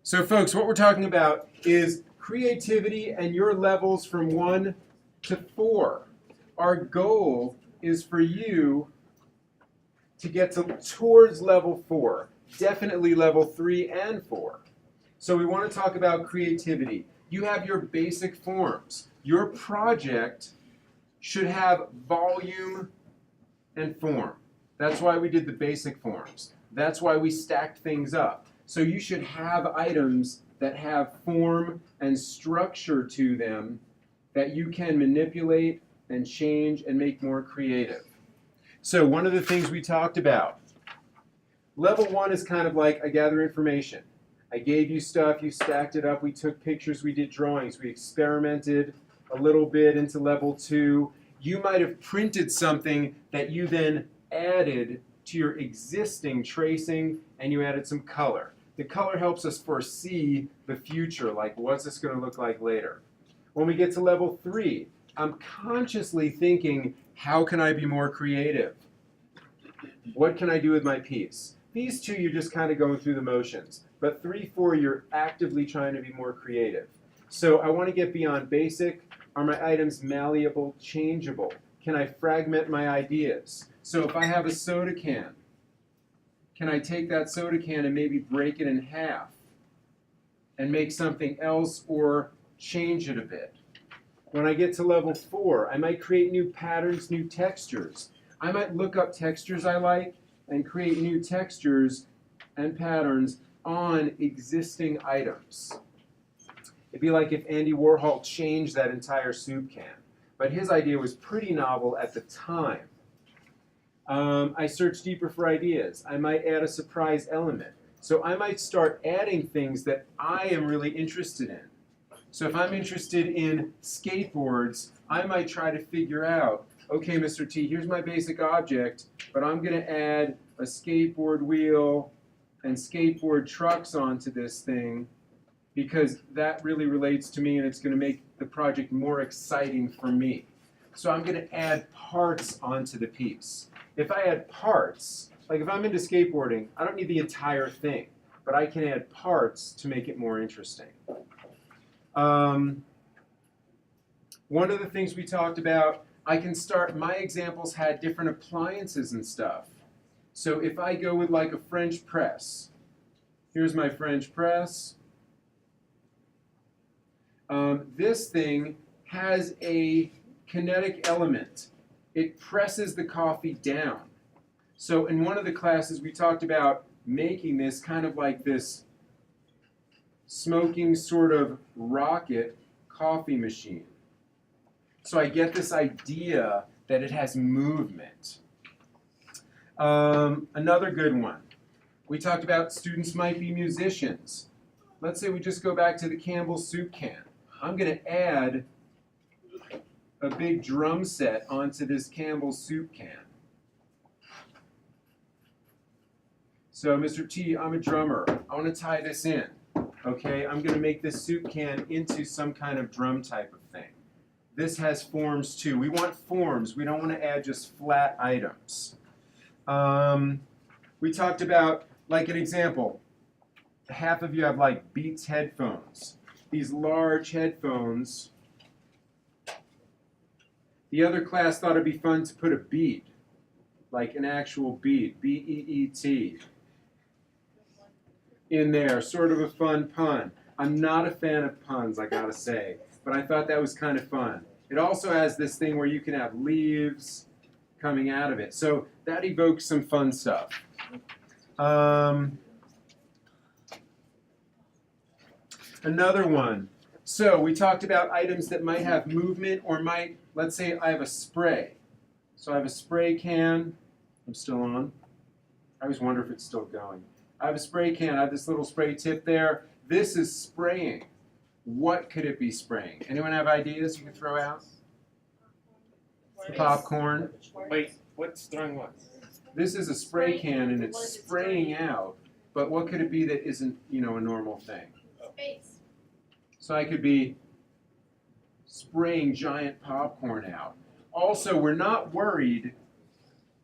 So folks, what we're talking about is creativity and your levels from 1 to 4. Our goal is for you to get towards level 4, definitely level 3 and 4. So we want to talk about creativity. You have your basic forms. Your project should have volume and form. That's why we did the basic forms. That's why we stacked things up. So you should have items that have form and structure to them that you can manipulate and change and make more creative. So one of the things we talked about, level 1 is kind of like I gather information. I gave you stuff, you stacked it up, we took pictures, we did drawings, we experimented a little bit into level 2. You might have printed something that you then added to your existing tracing and you added some color. The color helps us foresee the future, like what's this going to look like later. When we get to level 3, I'm consciously thinking, how can I be more creative? What can I do with my piece? These two, you're just kind of going through the motions. But 3, 4, you're actively trying to be more creative. So I want to get beyond basic. Are my items malleable, changeable? Can I fragment my ideas? So if I have a soda can, can I take that soda can and maybe break it in half and make something else or change it a bit? When I get to level 4, I might create new patterns, new textures. I might look up textures I like and create new textures and patterns on existing items. It'd be like if Andy Warhol changed that entire soup can. But his idea was pretty novel at the time. I search deeper for ideas. I might add a surprise element. So I might start adding things that I am really interested in. So if I'm interested in skateboards, I might try to figure out, okay, Mr. T, here's my basic object, but I'm going to add a skateboard wheel and skateboard trucks onto this thing because that really relates to me and it's going to make the project more exciting for me. So I'm going to add parts onto the piece. If I add parts, like if I'm into skateboarding, I don't need the entire thing, but I can add parts to make it more interesting. One of the things we talked about, I can start, my examples had different appliances and stuff. So if I go with like a French press, here's my French press. This thing has a kinetic element. It presses the coffee down. So in one of the classes we talked about making this kind of like this smoking sort of rocket coffee machine. So I get this idea that it has movement. Another good one. We talked about students might be musicians. Let's say we just go back to the Campbell's soup can. I'm going to add a big drum set onto this Campbell's soup can. So Mr. T, I'm a drummer. I want to tie this in. Okay, I'm going to make this soup can into some kind of drum type of thing. This has forms too. We want forms. We don't want to add just flat items. We talked about, like an example, half of you have like Beats headphones. These large headphones. The other class thought it'd be fun to put a beat, like an actual beat, B-E-E-T, in there, sort of a fun pun. I'm not a fan of puns, I gotta say, but I thought that was kind of fun. It also has this thing where you can have leaves coming out of it, so that evokes some fun stuff. Another one. So we talked about items that might have movement or might, let's say I have a spray. So I have a spray can. I'm still on. I always wonder if it's still going. I have a spray can. I have this little spray tip there. This is spraying. What could it be spraying? Anyone have ideas you can throw out? Popcorn. Wait, what's throwing what? This is a spray can and it's spraying out. But what could it be that isn't, a normal thing? Space. So I could be spraying giant popcorn out. Also, we're not worried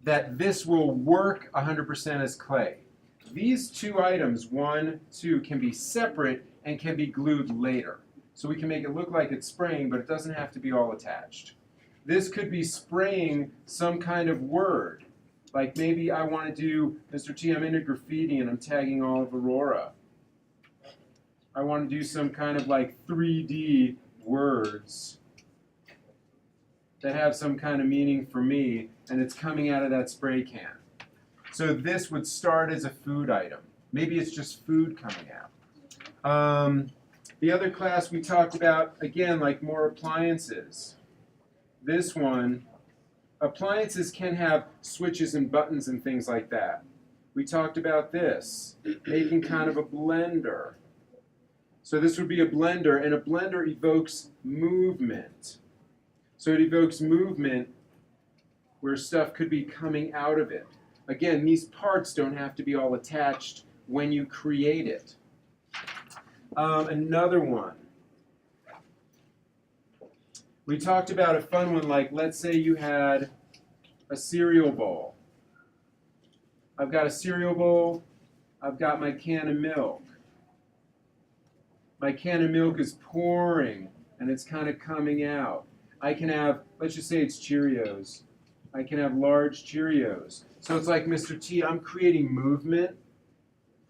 that this will work 100% as clay. these two items, 1, 2, can be separate and can be glued later. So we can make it look like it's spraying, but it doesn't have to be all attached. This could be spraying some kind of word. Like maybe I want to do, Mr. T, I'm into graffiti and I'm tagging all of Aurora. I want to do some kind of like 3D words that have some kind of meaning for me, and it's coming out of that spray can. So this would start as a food item. Maybe it's just food coming out. The other class we talked about, again, like more appliances. This one, appliances can have switches and buttons and things like that. We talked about this, making kind of a blender. So this would be a blender, and a blender evokes movement. So it evokes movement where stuff could be coming out of it. Again, these parts don't have to be all attached when you create it. Another one. We talked about a fun one, like let's say you had a cereal bowl. I've got a cereal bowl. I've got my can of milk. My can of milk is pouring, and it's kind of coming out. I can have, let's just say it's Cheerios. I can have large Cheerios. So it's like, Mr. T, I'm creating movement.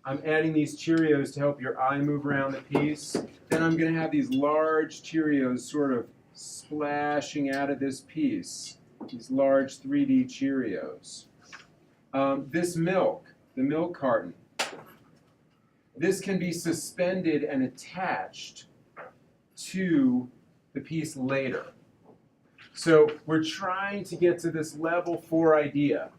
I'm adding these Cheerios to help your eye move around the piece. Then I'm going to have these large Cheerios sort of splashing out of this piece. These large 3D Cheerios. This milk, the milk carton. This can be suspended and attached to the piece later. So we're trying to get to this level 4 idea.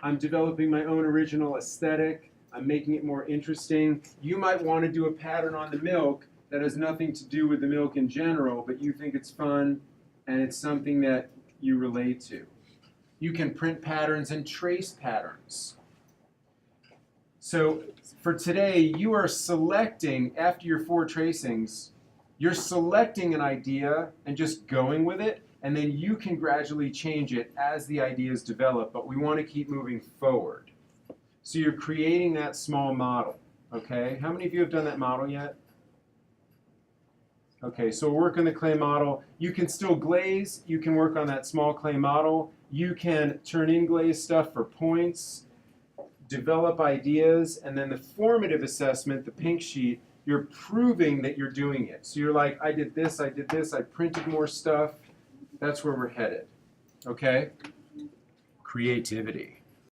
I'm developing my own original aesthetic. I'm making it more interesting. You might want to do a pattern on the milk that has nothing to do with the milk in general, but you think it's fun and it's something that you relate to. You can print patterns and trace patterns. So for today, you are selecting, after your 4 tracings, you're selecting an idea and just going with it, and then you can gradually change it as the ideas develop, but we want to keep moving forward. So you're creating that small model, okay? How many of you have done that model yet? Okay, so we'll work on the clay model. You can still glaze. You can work on that small clay model. You can turn in glaze stuff for points, develop ideas, and then the formative assessment, the pink sheet, you're proving that you're doing it. So you're like, I did this, I printed more stuff. That's where we're headed, okay? Creativity.